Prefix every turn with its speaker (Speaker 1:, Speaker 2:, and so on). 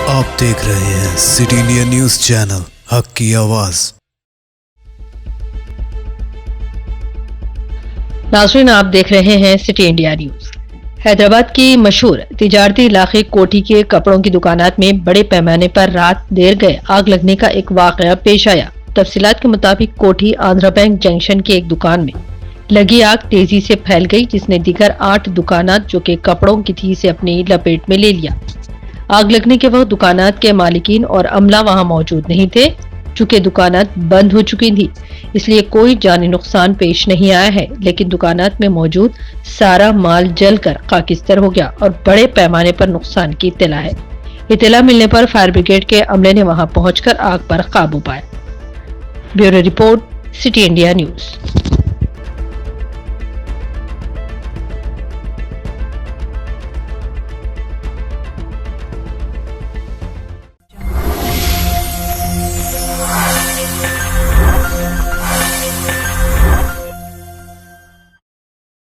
Speaker 1: आप देख रहे हैं सिटी इंडिया न्यूज चैनल, हक की आवाज।
Speaker 2: नाज़रीन, आप देख रहे हैं सिटी इंडिया न्यूज। हैदराबाद की मशहूर तिजारती इलाके कोठी के कपड़ों की दुकानात में बड़े पैमाने पर रात देर गए आग लगने का एक वाकया पेश आया। तफसीलात के मुताबिक कोठी आंध्रा बैंक जंक्शन की एक दुकान में लगी आग तेजी से फैल गई, जिसने दीगर 8 दुकानात जो कि कपड़ों की थी से अपनी लपेट में ले लिया। आग लगने के वक्त दुकानात के मालिकीन और अमला वहां मौजूद नहीं थे। चूंकि दुकानात बंद हो चुकी थी, इसलिए कोई जानी नुकसान पेश नहीं आया है, लेकिन दुकानात में मौजूद सारा माल जलकर खाकिस्तर हो गया और बड़े पैमाने पर नुकसान की इत्तला है। इत्तला मिलने पर फायर ब्रिगेड के अमले ने वहां पहुंचकर आग पर काबू पाया। Bureau report, city India news.